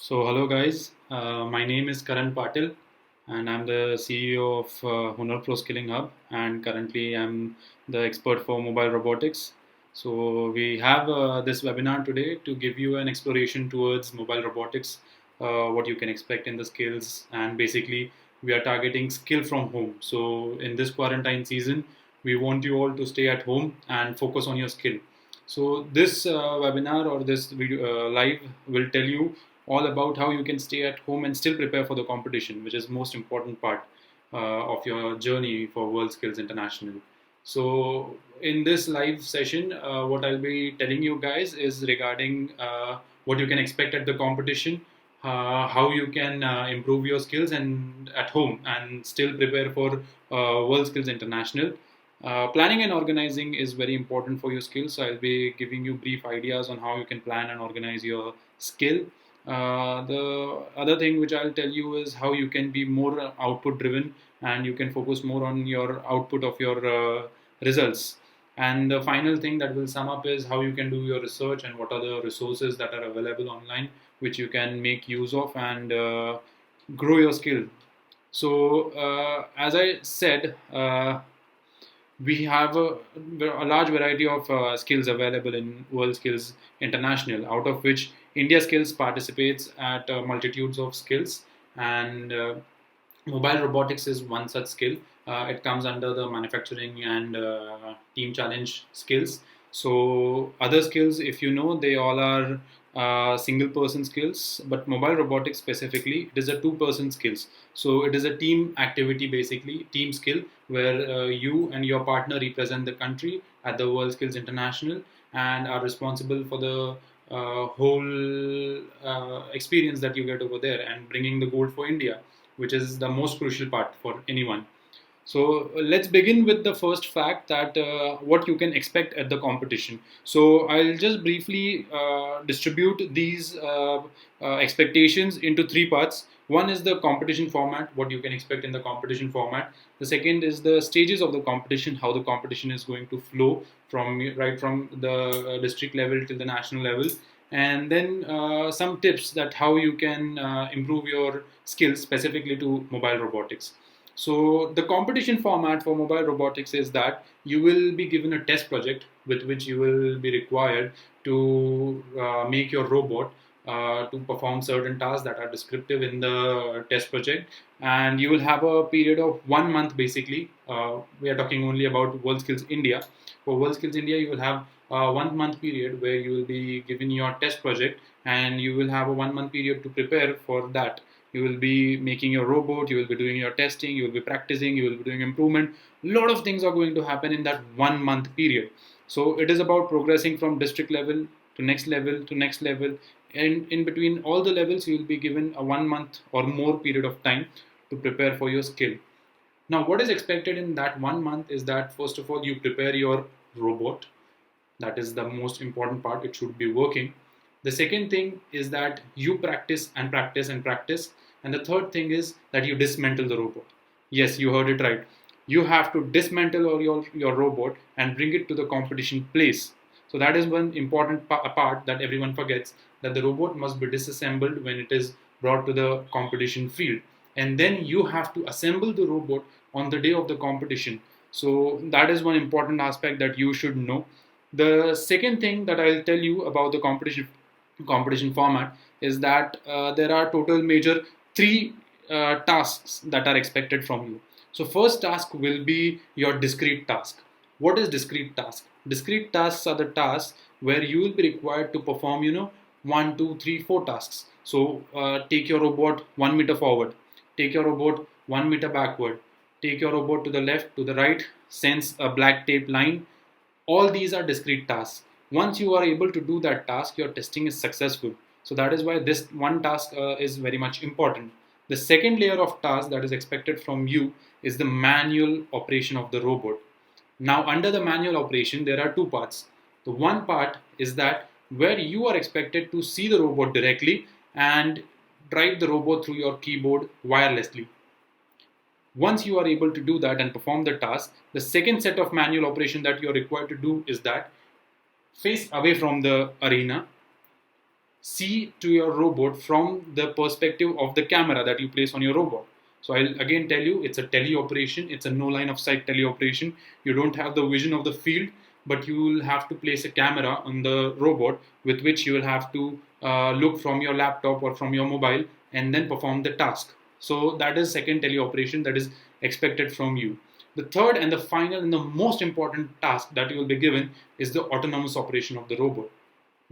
Hello guys. My name is Karan Patil, and I'm the CEO of Honor Pro Skilling Hub, and currently I'm the expert for mobile robotics. We have this webinar today to give you an exploration towards mobile robotics, what you can expect in the skills, and basically we are targeting skill from home. So, in this quarantine season, we want you all to stay at home and focus on your skill. So, this webinar or this video live will tell you all about how you can stay at home and still prepare for the competition, which is most important part of your journey for World Skills International. So, in this live session, what I'll be telling you guys is regarding what you can expect at the competition, how you can improve your skills and at home and still prepare for World Skills International. Planning and organizing is very important for your skills. So I'll be giving you brief ideas on how you can plan and organize your skill. The other thing which I'll tell you is how you can be more output driven and you can focus more on your output of your results. And the final thing that will sum up is how you can do your research and what are the resources that are available online which you can make use of and grow your skill. As I said, we have a large variety of skills available in World Skills International, out of which India Skills participates at multitudes of skills, and mobile robotics is one such skill. It comes under the manufacturing and team challenge skills. So other skills, if you know, they all are single person skills, but mobile robotics specifically, it is a two-person skills. So it is a team activity, basically team skill, where you and your partner represent the country at the World Skills International and are responsible for the whole experience that you get over there and bringing the gold for India, which is the most crucial part for anyone. So let's begin with the first fact that what you can expect at the competition. So I'll just briefly distribute these expectations into three parts. One is the competition format, what you can expect in the competition format. The second is the stages of the competition, how the competition is going to flow from right from the district level till the national level, and then some tips that how you can improve your skills specifically to mobile robotics. So the competition format for mobile robotics is that you will be given a test project with which you will be required to make your robot to perform certain tasks that are descriptive in the test project, and you will have a period of 1 month basically. We are talking only about World Skills India. For World Skills India, you will have a 1 month period where you will be given your test project, and you will have a 1 month period to prepare for that. You will be making your robot, you will be doing your testing, you will be practicing, you will be doing improvement. A lot of things are going to happen in that 1 month period. So it is about progressing from district level to next level to next level, and in between all the levels you will be given a 1 month or more period of time to prepare for your skill. Now what is expected in that 1 month is that first of all you prepare your robot. That is the most important part. It should be working. The second thing is that you practice and practice and practice. And the third thing is that you dismantle the robot. Yes, you heard it right. You have to dismantle your robot and bring it to the competition place. So that is one important part that everyone forgets, that the robot must be disassembled when it is brought to the competition field. And then you have to assemble the robot on the day of the competition. So that is one important aspect that you should know. The second thing that I'll tell you about the competition format is that there are total major three tasks that are expected from you. So first task will be your discrete task. What is discrete task? Discrete tasks are the tasks where you will be required to perform, one, two, three, four tasks. So take your robot 1 meter forward, take your robot 1 meter backward, take your robot to the left, to the right, sense a black tape line. All these are discrete tasks. Once you are able to do that task, your testing is successful. So that is why this one task is very much important. The second layer of task that is expected from you is the manual operation of the robot. Now under the manual operation there are two parts. The one part is that where you are expected to see the robot directly and drive the robot through your keyboard wirelessly. Once you are able to do that and perform the task, the second set of manual operation that you are required to do is that face away from the arena, see to your robot from the perspective of the camera that you place on your robot. So I'll again tell you, it's a teleoperation. It's a no line of sight teleoperation. You don't have the vision of the field, but you will have to place a camera on the robot with which you will have to look from your laptop or from your mobile and then perform the task. So that is second teleoperation that is expected from you. The third and the final and the most important task that you will be given is the autonomous operation of the robot.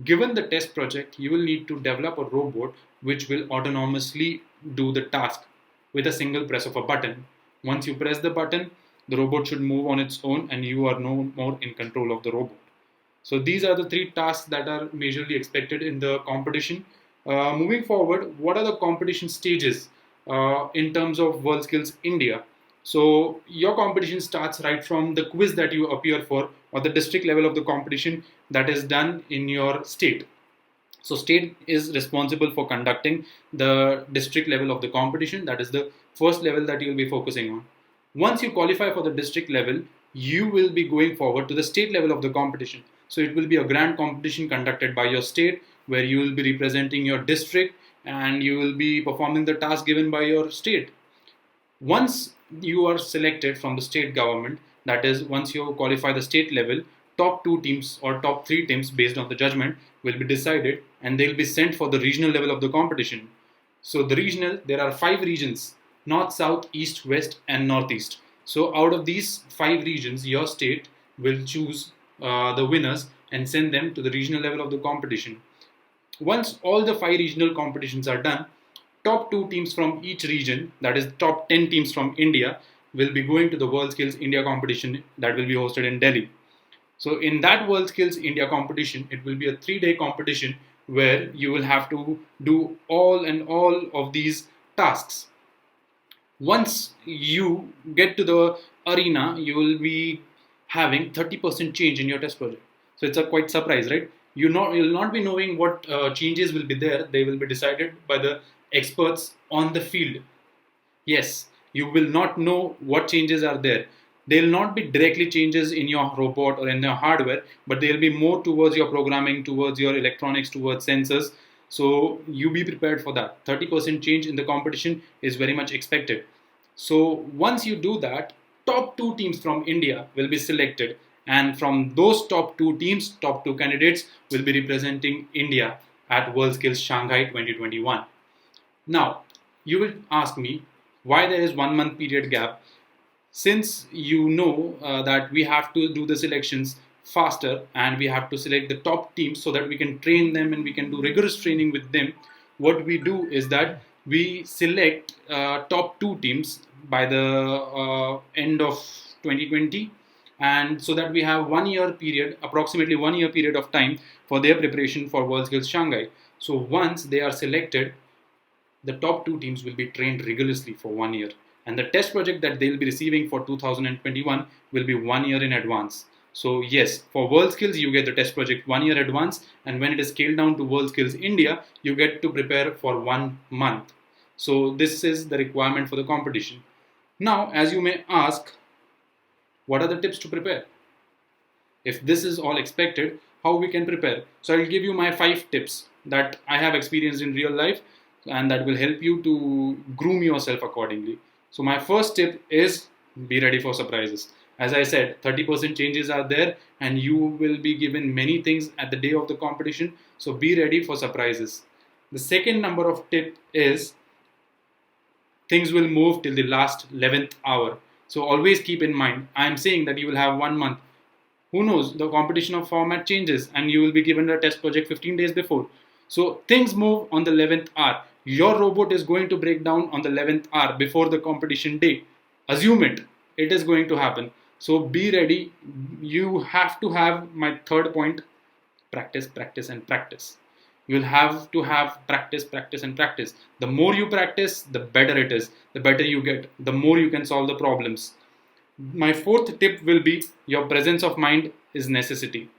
Given the test project, you will need to develop a robot which will autonomously do the task with a single press of a button. Once you press the button, the robot should move on its own and you are no more in control of the robot. So these are the three tasks that are majorly expected in the competition. Moving forward, what are the competition stages in terms of WorldSkills India? So your competition starts right from the quiz that you appear for or the district level of the competition that is done in your state. So state is responsible for conducting the district level of the competition. That is the first level that you will be focusing on. Once you qualify for the district level, you will be going forward to the state level of the competition. So it will be a grand competition conducted by your state where you will be representing your district and you will be performing the task given by your state. Once you are selected from the state government, that is, once you qualify the state level, top two teams or top three teams based on the judgment will be decided and they'll be sent for the regional level of the competition. So the regional, there are 5 regions: north, south, east, west, and northeast. So out of these 5 regions, your state will choose the winners and send them to the regional level of the competition. Once all the 5 regional competitions are done, top 2 teams from each region, that is top 10 teams from India, will be going to the WorldSkills India competition that will be hosted in Delhi. So in that WorldSkills India competition, it will be a 3-day competition where you will have to do all of these tasks. Once you get to the arena, you will be having 30% change in your test project. So it's a quite surprise, right? You'll not be knowing what changes will be there. They will be decided by the experts on the field. Yes, you will not know what changes are there. They'll not be directly changes in your robot or in your hardware, but they'll be more towards your programming, towards your electronics, towards sensors. So you be prepared for that. 30% change in the competition is very much expected. So once you do that, top 2 teams from India will be selected, and from those top 2 teams, top 2 candidates will be representing India at WorldSkills Shanghai 2021. Now, you will ask me why there is 1 month period gap. Since you know that we have to do the selections faster and we have to select the top teams so that we can train them and we can do rigorous training with them, what we do is that we select top 2 teams by the end of 2020, and so that we have 1 year period, approximately 1 year period of time for their preparation for WorldSkills Shanghai. So once they are selected, the top 2 teams will be trained rigorously for 1 year, and the test project that they'll be receiving for 2021 will be 1 year in advance. So yes, for WorldSkills you get the test project 1 year advance, and when it is scaled down to WorldSkills India, you get to prepare for 1 month. So this is the requirement for the competition. Now, as you may ask, what are the tips to prepare? If this is all expected, how we can prepare? So I'll give you my 5 tips that I have experienced in real life and that will help you to groom yourself accordingly. So my first tip is be ready for surprises. As I said, 30% changes are there and you will be given many things at the day of the competition. So be ready for surprises. The second number of tip is things will move till the last 11th hour. So always keep in mind, I am saying that you will have 1 month. Who knows, the competition of format changes and you will be given a test project 15 days before. So things move on the 11th hour. Your robot is going to break down on the 11th hour before the competition day. Assume it. It is going to happen. So be ready. You have to have my third point: practice, practice, and practice. You'll have to have practice, practice, and practice. The more you practice, the better it is. The better you get, the more you can solve the problems. My fourth tip will be your presence of mind is necessity.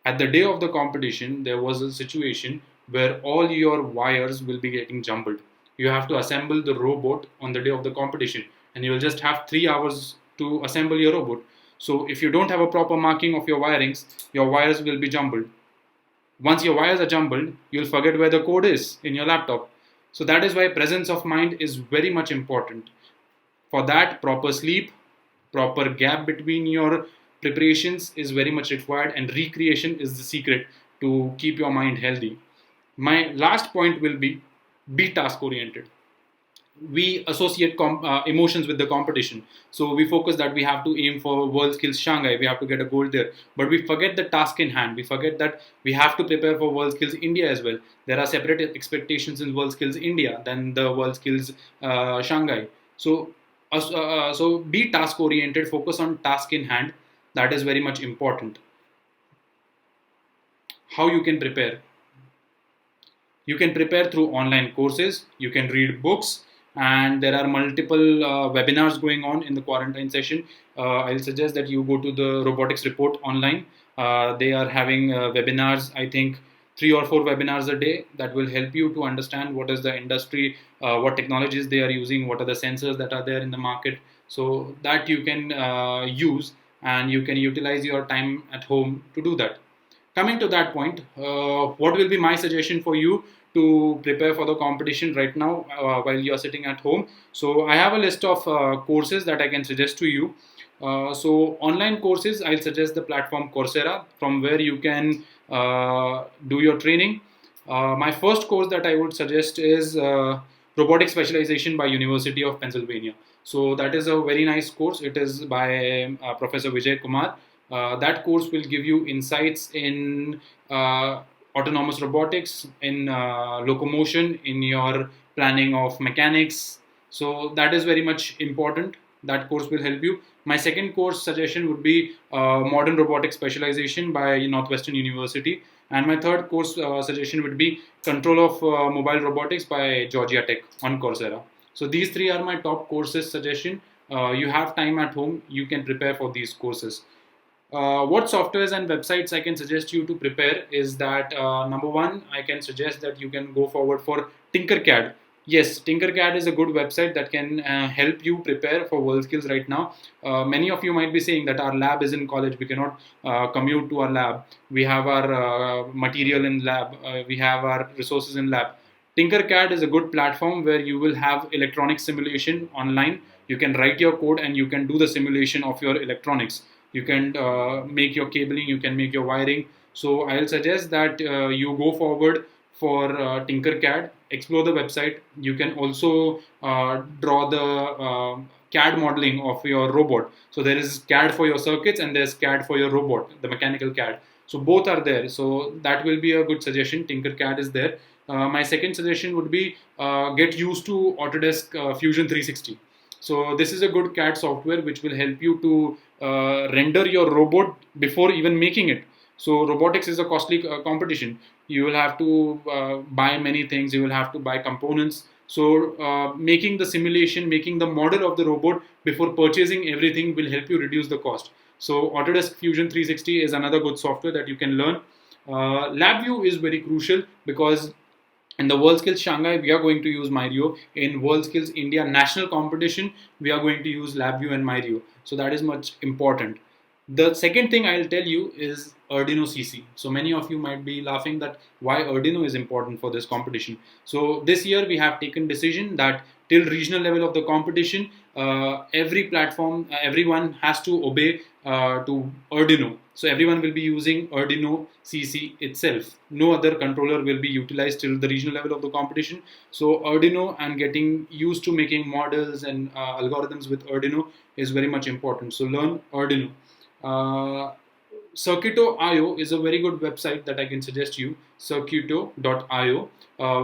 At the day of the competition, there was a situation where all your wires will be getting jumbled. You have to assemble the robot on the day of the competition, and you will just have 3 hours to assemble your robot. So if you don't have a proper marking of your wirings, your wires will be jumbled. Once your wires are jumbled, you'll forget where the code is in your laptop. So that is why presence of mind is very much important. For that, proper sleep, proper gap between your preparations is very much required, and recreation is the secret to keep your mind healthy. My last point will be task oriented. We associate emotions with the competition, so we focus that we have to aim for world skills Shanghai, we have to get a gold there, but we forget the task in hand. We forget that we have to prepare for world skills India as well. There are separate expectations in world skills India than the world skills Shanghai. So be task oriented, focus on task in hand. That is very much important. How you can prepare? You can prepare through online courses, you can read books, and there are multiple webinars going on in the quarantine session. I'll suggest that you go to the robotics report online. They are having webinars, I think 3 or 4 webinars a day, that will help you to understand what is the industry, what technologies they are using, what are the sensors that are there in the market, so that you can use, and you can utilize your time at home to do that. Coming to that point, what will be my suggestion for you to prepare for the competition right now while you are sitting at home? So I have a list of courses that I can suggest to you. So online courses, I'll suggest the platform Coursera, from where you can do your training. My first course that I would suggest is robotic specialization by University of Pennsylvania. So that is a very nice course. It is by Professor Vijay Kumar. That course will give you insights in autonomous robotics, in locomotion, in your planning of mechanics. So that is very much important. That course will help you. My second course suggestion would be modern robotics specialization by Northwestern University. And my third course suggestion would be control of mobile robotics by Georgia Tech on Coursera. So these three are my top courses suggestion. You have time at home, you can prepare for these courses. What softwares and websites I can suggest you to prepare is that number one, I can suggest that you can go forward for Tinkercad. Yes, Tinkercad is a good website that can help you prepare for world skills right now. Many of you might be saying that our lab is in college, we cannot commute to our lab. We have our material in lab, we have our resources in lab. Tinkercad is a good platform where you will have electronic simulation online. You can write your code and you can do the simulation of your electronics. You can make your cabling, you can make your wiring. So I'll suggest that you go forward for Tinkercad, explore the website. You can also draw the CAD modeling of your robot. So there is CAD for your circuits and there's CAD for your robot, the mechanical CAD. So both are there. So that will be a good suggestion. Tinkercad is there. My second suggestion would be get used to Autodesk Fusion 360. So this is a good CAD software which will help you to render your robot before even making it. So robotics is a costly competition. You will have to buy many things. You will have to buy components. So making the simulation, making the model of the robot before purchasing everything will help you reduce the cost. So Autodesk Fusion 360 is another good software that you can learn. LabVIEW is very crucial because in the World Skills Shanghai, we are going to use Myrio. In World Skills India national competition, we are going to use LabVIEW and Myrio. So that is much important. The second thing I'll tell you is Arduino CC. So many of you might be laughing that why Arduino is important for this competition. So this year we have taken decision that till regional level of the competition, every platform, everyone has to obey to Arduino. So everyone will be using Arduino CC itself. No other controller will be utilized till the regional level of the competition. So Arduino and getting used to making models and algorithms with Arduino is very much important. So learn Arduino. Circuito.io is a very good website that I can suggest you. Circuito.io.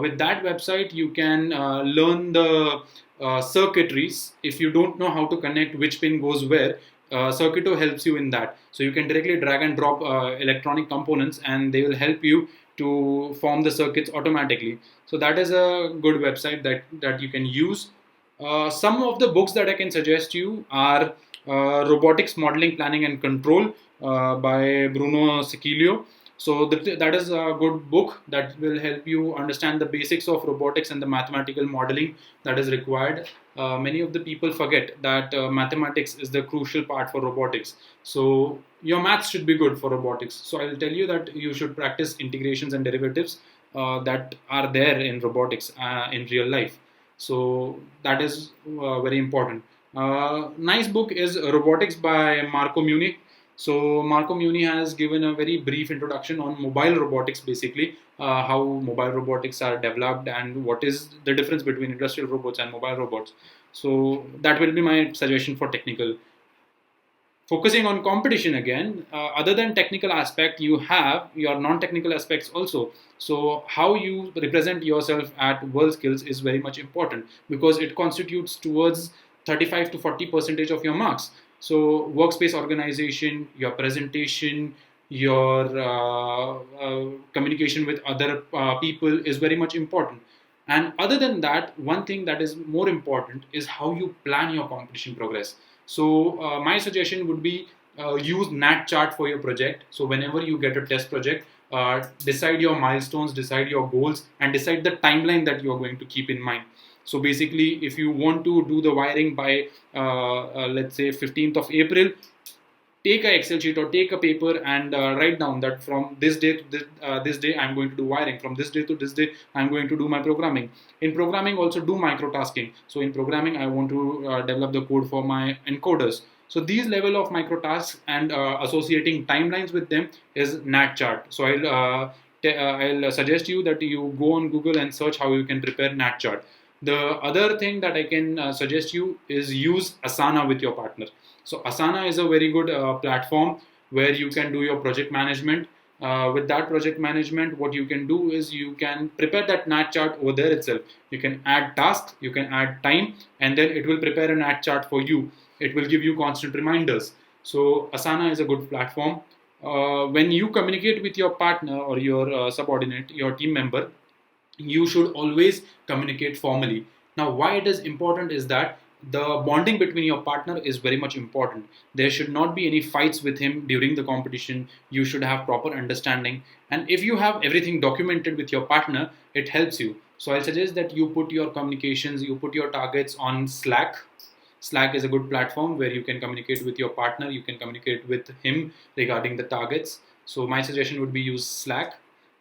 With that website, you can learn the circuitries. If you don't know how to connect which pin goes where, Circuito helps you in that. So you can directly drag and drop electronic components and they will help you to form the circuits automatically. So that is a good website that you can use. Some of the books that I can suggest you are Robotics Modeling, Planning and Control by Bruno Cicilio. So that is a good book that will help you understand the basics of robotics and the mathematical modeling that is required. Many of the people forget that mathematics is the crucial part for robotics. So your maths should be good for robotics. So I'll tell you that you should practice integrations and derivatives that are there in robotics in real life. So that is very important. Nice book is Robotics by Marco Muni. So Marco Muni has given a very brief introduction on mobile robotics, basically how mobile robotics are developed and what is the difference between industrial robots and mobile robots. So that will be my suggestion for technical. Focusing on competition again, other than technical aspect, you have your non-technical aspects also. So how you represent yourself at world skills is very much important because it constitutes towards 35 to 40 percentage of your marks. So workspace organization, your presentation, your communication with other people is very much important. And other than that, one thing that is more important is how you plan your competition progress. So my suggestion would be use NAT chart for your project. So whenever you get a test project, decide your milestones, decide your goals, and decide the timeline that you are going to keep in mind. So basically, if you want to do the wiring by let's say 15th of April, take a Excel sheet or take a paper and write down that from this day to this day I'm going to do wiring. From this day to this day I'm going to do my programming. In programming also do micro tasking. So in programming I want to develop the code for my encoders. So these level of micro tasks and associating timelines with them is NAT chart. So I'll suggest you that you go on Google and search how you can prepare NAT chart. The other thing that I can suggest you is use Asana with your partner. So Asana is a very good platform where you can do your project management. With that project management, what you can do is you can prepare that NAT chart over there itself. You can add tasks, you can add time, and then it will prepare a NAT chart for you. It will give you constant reminders. So Asana is a good platform. When you communicate with your partner or your subordinate, your team member, you should always communicate formally. Now, why it is important is that the bonding between your partner is very much important. There should not be any fights with him during the competition. You should have proper understanding. And if you have everything documented with your partner, it helps you. So I'll suggest that you put your communications, you put your targets on Slack. Slack is a good platform where you can communicate with your partner, you can communicate with him regarding the targets. So my suggestion would be use Slack.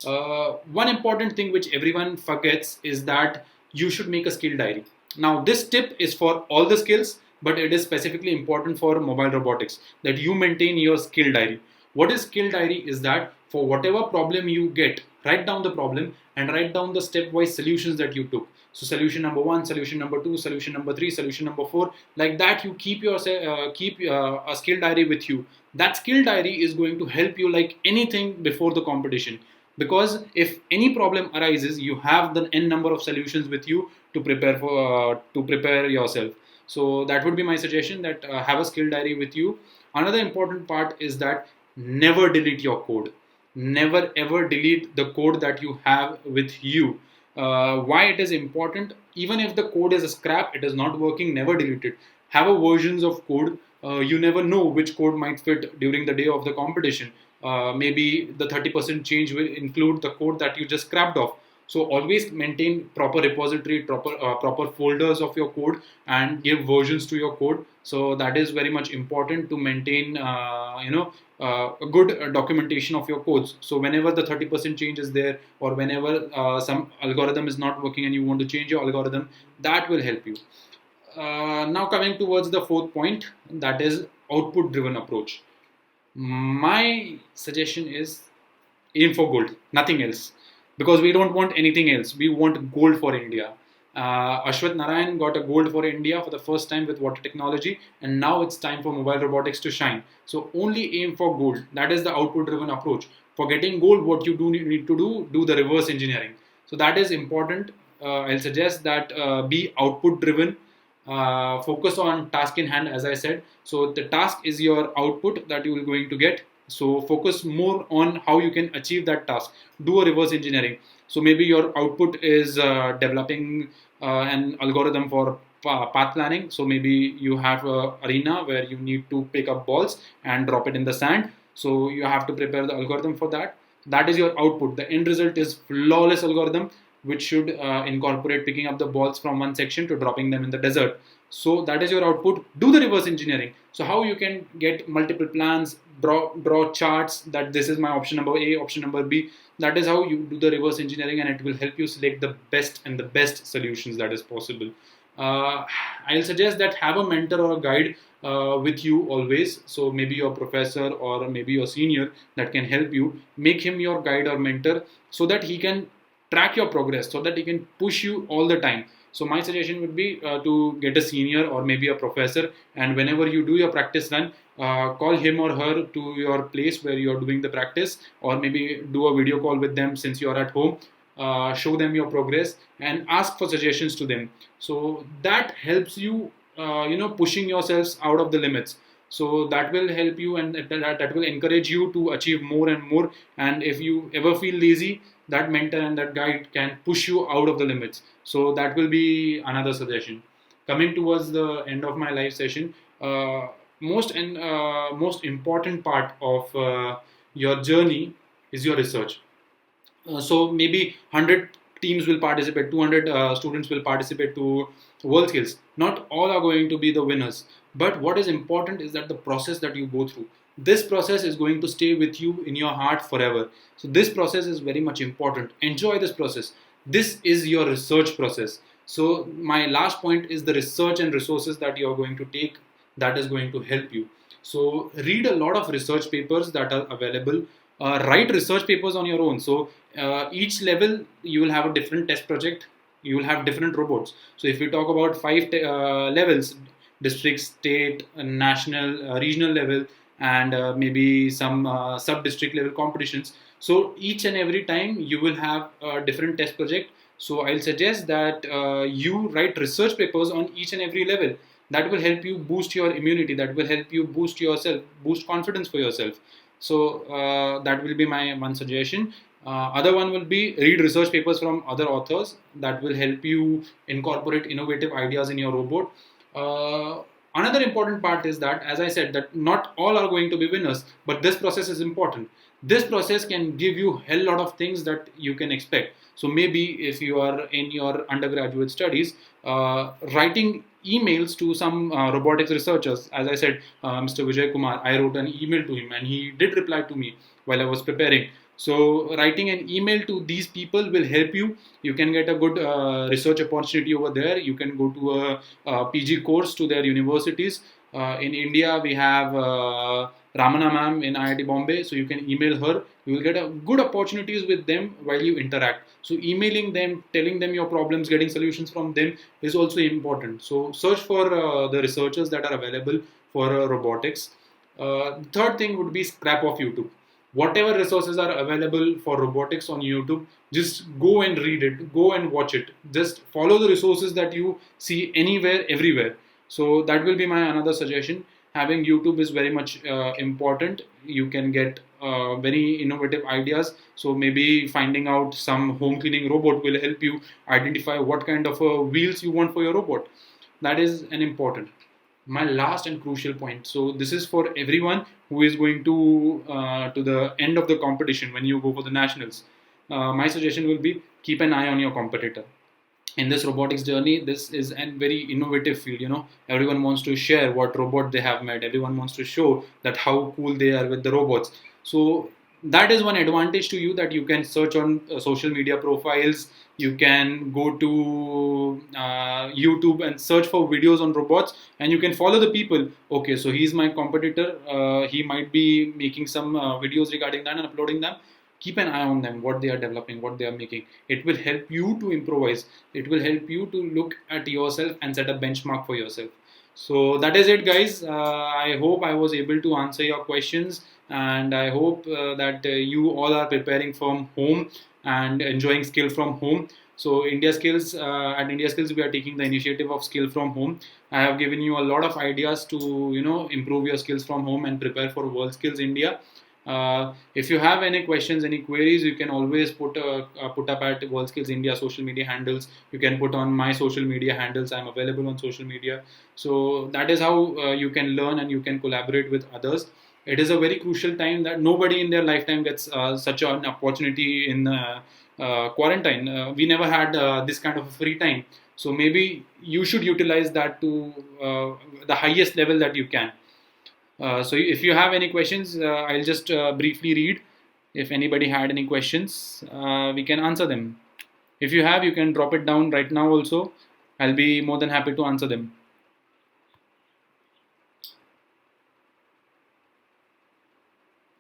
One important thing which everyone forgets is that you should make a skill diary. Now, this tip is for all the skills, but it is specifically important for mobile robotics that you maintain your skill diary. What is skill diary is that for whatever problem you get, write down the problem and write down the stepwise solutions that you took. So solution number 1, solution number 2, solution number 3, solution number 4. Like that, you keep a skill diary with you. That skill diary is going to help you like anything before the competition, because if any problem arises you have the n number of solutions with you to prepare yourself. So that would be my suggestion, that have a skill diary with you. Another important part is that never delete your code. Never ever delete the code that you have with you. Why it is important? Even if the code is a scrap, it is not working, never delete it. Have a versions of code. You never know which code might fit during the day of the competition. Maybe the 30% change will include the code that you just scrapped off. So always maintain proper repository, proper folders of your code, and give versions to your code. So that is very much important to maintain, a good documentation of your codes. So whenever the 30% change is there, or whenever some algorithm is not working and you want to change your algorithm, that will help you. Now coming towards the fourth point, that is output-driven approach. My suggestion is aim for gold, nothing else, because we don't want anything else. We want gold for India. Ashwath Narayan got a gold for India for the first time with water technology, and now it's time for mobile robotics to shine. So only aim for gold. That is the output-driven approach. For getting gold, what you do need to do the reverse engineering. So that is important. I'll suggest that be output-driven. Focus on task in hand, as I said. So the task is your output that you are going to get. So focus more on how you can achieve that task. Do a reverse engineering. So maybe your output is developing an algorithm for path planning. So maybe you have an arena where you need to pick up balls and drop it in the sand. So you have to prepare the algorithm for that. That is your output. The end result is flawless algorithm which should incorporate picking up the balls from one section to dropping them in the desert. So that is your output. Do the reverse engineering. So how you can get multiple plans, draw charts that this is my option number A, option number B. That is how you do the reverse engineering, and it will help you select the best and the best solutions that is possible. I'll suggest that have a mentor or a guide with you always. So maybe your professor or maybe your senior that can help you. Make him your guide or mentor so that he can track your progress, so that he can push you all the time. So my suggestion would be to get a senior or maybe a professor, and whenever you do your practice run, call him or her to your place where you are doing the practice, or maybe do a video call with them since you are at home. Show them your progress and ask for suggestions to them. So that helps you, pushing yourselves out of the limits. So that will help you, and that will encourage you to achieve more and more. And if you ever feel lazy, that mentor and that guide can push you out of the limits. So that will be another suggestion. Coming towards the end of my live session, most important part of your journey is your research. So maybe 100 teams will participate, 200 students will participate to world skills. Not all are going to be the winners, but what is important is that the process that you go through, this process is going to stay with you in your heart forever. So this process is very much important. Enjoy this process. This is your research process. So my last point is the research and resources that you are going to take, that is going to help you. So read a lot of research papers that are available. Write research papers on your own. So each level you will have a different test project. You will have different robots. So if we talk about five levels: district, state, national, regional level, and maybe some sub-district level competitions. So each and every time you will have a different test project. So I'll suggest that you write research papers on each and every level. That will help you boost your immunity. That will help you boost yourself, boost confidence for yourself. So that will be my one suggestion. Other one will be read research papers from other authors. That will help you incorporate innovative ideas in your robot. Another important part is that, as I said, that not all are going to be winners, but this process is important. This process can give you a hell lot of things that you can expect. So maybe if you are in your undergraduate studies, writing emails to some robotics researchers, as I said, Mr. Vijay Kumar, I wrote an email to him and he did reply to me while I was preparing. So writing an email to these people will help you. You can get a good research opportunity over there. You can go to a PG course to their universities. In India, we have Ramana ma'am in IIT Bombay. So you can email her. You will get a good opportunities with them while you interact. So emailing them, telling them your problems, getting solutions from them is also important. So search for the researchers that are available for robotics. Third thing would be scrap off YouTube. Whatever resources are available for robotics on YouTube, just go and read it, go and watch it. Just follow the resources that you see anywhere, everywhere. So that will be my another suggestion. Having YouTube is very much important. You can get very innovative ideas. So maybe finding out some home cleaning robot will help you identify what kind of wheels you want for your robot. That is an important. My last and crucial point. So this is for everyone who is going to the end of the competition when you go for the nationals. My suggestion will be keep an eye on your competitor. In this robotics journey, this is a very innovative field. Everyone wants to share what robot they have made. Everyone wants to show that how cool they are with the robots. So that is one advantage to you, that you can search on social media profiles. You can go to YouTube and search for videos on robots, and you can follow the people. Okay, so he's my competitor. He might be making some videos regarding that and uploading them. Keep an eye on them, what they are developing, what they are making. It will help you to improvise. It will help you to look at yourself and set a benchmark for yourself. So that is it, guys. I hope I was able to answer your questions, and I hope that you all are preparing from home and enjoying skill from home. So India Skills, at India Skills, we are taking the initiative of skill from home. I have given you a lot of ideas to improve your skills from home and prepare for World Skills India. If you have any questions, any queries, you can always put up at World Skills India social media handles. You can put on my social media handles. I'm available on social media. So that is how you can learn and you can collaborate with others. it is a very crucial time that nobody in their lifetime gets such an opportunity in quarantine. We never had this kind of a free time. So maybe you should utilize that to the highest level that you can. So if you have any questions, I'll just briefly read. If anybody had any questions, we can answer them. If you have, you can drop it down right now also. I'll be more than happy to answer them.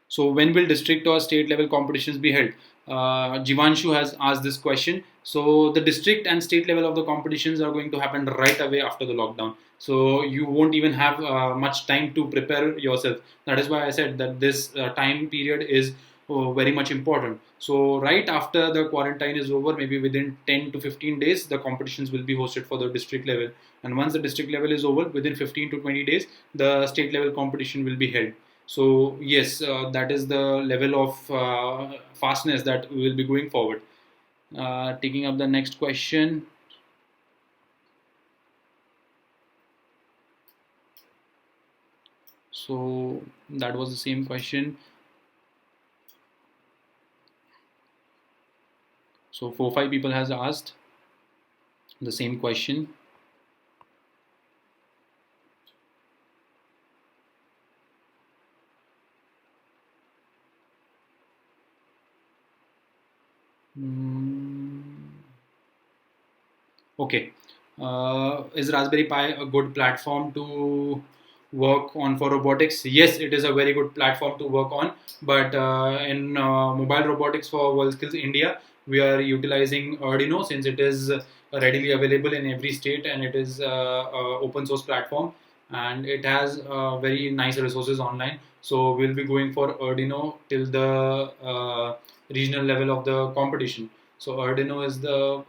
So when will district or state level competitions be held? Jivanshu has asked this question. So the district and state level of the competitions are going to happen right away after the lockdown. So you won't even have much time to prepare yourself. That is why I said that this time period is very much important. So right after the quarantine is over, maybe within 10 to 15 days, the competitions will be hosted for the district level. And once the district level is over, within 15 to 20 days, the state level competition will be held. So yes, that is the level of fastness that we will be going forward. Taking up the next question. So that was the same question. So 4 5 people has asked the same question. Okay. Is Raspberry Pi a good platform to work on for robotics? Yes, it is a very good platform to work on. But in mobile robotics for WorldSkills India, we are utilizing Arduino since it is readily available in every state and it is open source platform and it has very nice resources online. So we'll be going for Arduino till the regional level of the competition. So Arduino is the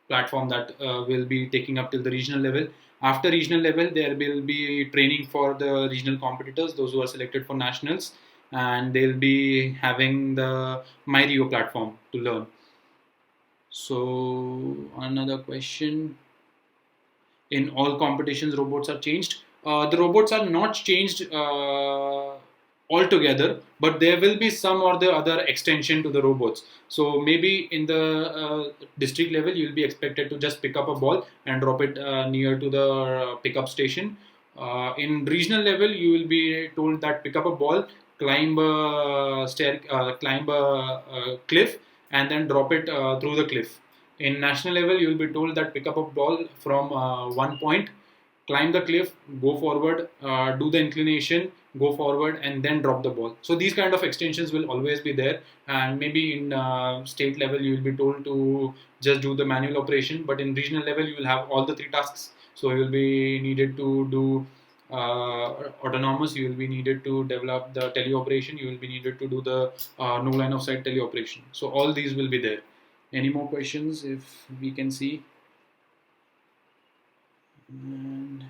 platform that will be taking up till the regional level. After regional level, there will be training for the regional competitors, those who are selected for nationals, and they'll be having the MyRio platform to learn. So another question: in all competitions, robots are changed. The robots are not changed altogether, but there will be some or the other extension to the robots. So maybe in the district level, you'll be expected to just pick up a ball and drop it near to the pickup station. In regional level, you will be told that pick up a ball, climb a climb a cliff, and then drop it through the cliff. In national level, you will be told that pick up a ball from one point, climb the cliff, go forward, do the inclination, go forward, and then drop the ball. So these kind of extensions will always be there. And maybe in state level, you will be told to just do the manual operation. But in regional level, you will have all the three tasks. So you will be needed to do autonomous. You will be needed to develop the teleoperation. You will be needed to do the no line of sight teleoperation. So all these will be there. Any more questions? If we can see. And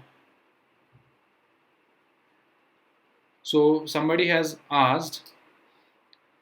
so somebody has asked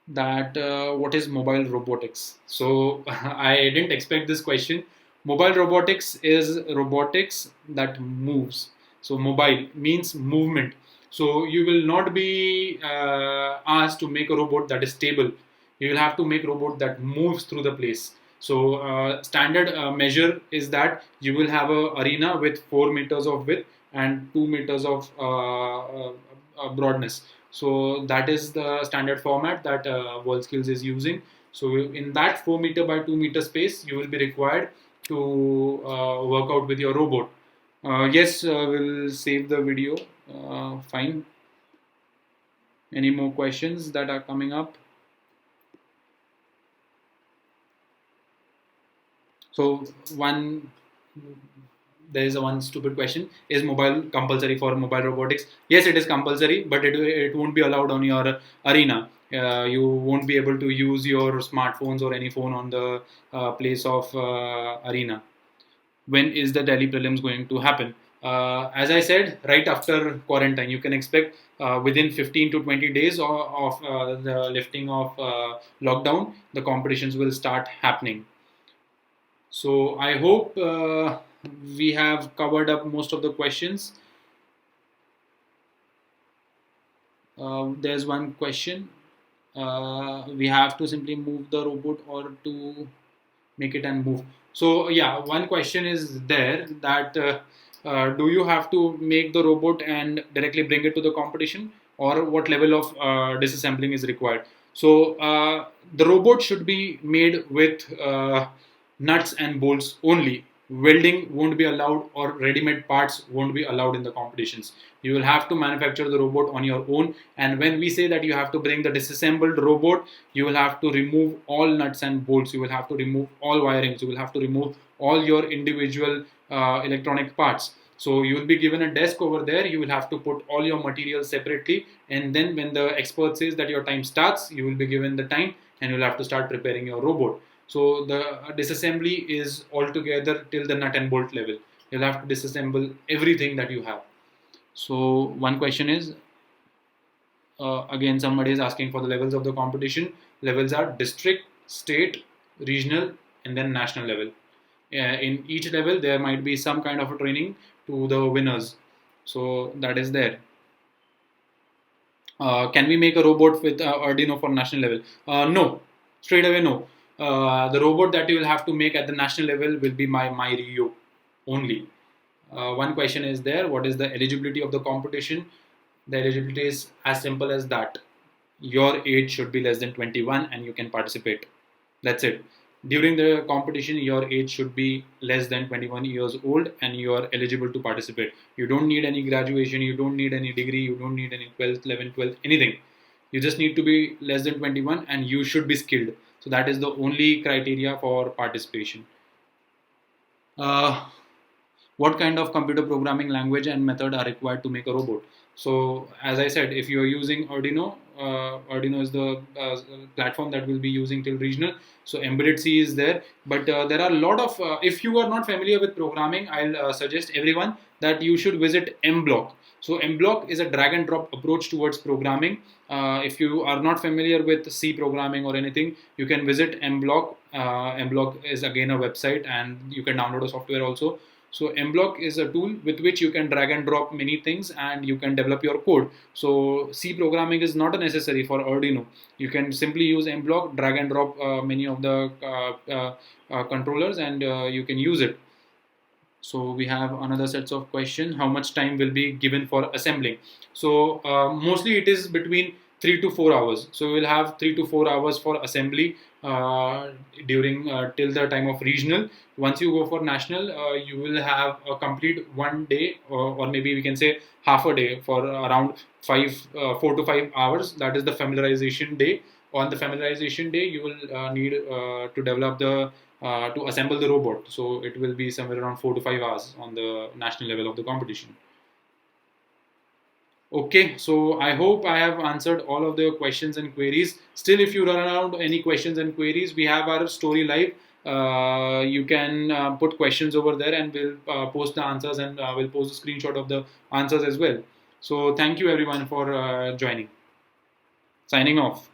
that what is mobile robotics? So I didn't expect this question. Mobile robotics is robotics that moves. So mobile means movement. So you will not be asked to make a robot that is stable. You will have to make a robot that moves through the place. So standard measure is that you will have a arena with 4 meters of width and 2 meters of broadness. So that is the standard format that WorldSkills is using. So in that 4 meter by 2 meter space, you will be required to work out with your robot. Yes, we'll save the video. Fine. Any more questions that are coming up? So there is a one stupid question: is mobile compulsory for mobile robotics? Yes, it is compulsory, but it won't be allowed on your arena. You won't be able to use your smartphones or any phone on the place of arena. When is the Delhi prelims going to happen? As I said, right after quarantine, you can expect within 15 to 20 days of the lifting of lockdown, the competitions will start happening. So I hope we have covered up most of the questions. There's one question. We have to simply move the robot or to make it and move. So yeah, one question is there that do you have to make the robot and directly bring it to the competition, or what level of disassembling is required? So the robot should be made with nuts and bolts only. Welding won't be allowed, or ready-made parts won't be allowed in the competitions. You will have to manufacture the robot on your own. And when we say that you have to bring the disassembled robot, you will have to remove all nuts and bolts. You will have to remove all wirings. You will have to remove all your individual electronic parts. So you will be given a desk over there. You will have to put all your materials separately, and then when the expert says that your time starts, you will be given the time, and you'll have to start preparing your robot. So the disassembly is altogether till the nut and bolt level. You'll have to disassemble everything that you have. So one question is, again somebody is asking for the levels of the competition. Levels are district, state, regional, and then national level. In each level there might be some kind of a training to the winners, so that is there. Can we make a robot with Arduino for national level? No, straight away no. The robot that you will have to make at the national level will be my Rio only. One question is there: what is the eligibility of the competition? The eligibility is as simple as that. Your age should be less than 21 and you can participate. That's it. During the competition, your age should be less than 21 years old and you are eligible to participate. You don't need any graduation, you don't need any degree, you don't need any 12th, 11th, 12th, anything. You just need to be less than 21 and you should be skilled. So that is the only criteria for participation. Uh, what kind of computer programming language and method are required to make a robot? So as I said, if you are using Arduino, Arduino is the platform that we'll be using till regional. So embedded C is there, but there are a lot of if you are not familiar with programming, I'll suggest everyone that you should visit mblock. So mblock is a drag and drop approach towards programming. If you are not familiar with C programming or anything, you can visit mblock. Mblock is again a website and you can download a software also. So mblock is a tool with which you can drag and drop many things and you can develop your code. So C programming is not necessary for Arduino. You can simply use mblock, drag and drop many of the controllers, and you can use it. So we have another sets of question: how much time will be given for assembling? So mostly it is between 3 to 4 hours. So we'll have 3 to 4 hours for assembly during till the time of regional. Once you go for national, you will have a complete one day, or maybe we can say half a day, for around 4 to 5 hours. That is the familiarization day. On the familiarization day, you will need to develop the to assemble the robot. So it will be somewhere around 4 to 5 hours on the national level of the competition. Okay, so I hope I have answered all of the questions and queries. Still, if you run around any questions and queries, we have our story live. You can put questions over there and we'll post the answers, and we'll post a screenshot of the answers as well. So thank you everyone for joining. Signing off.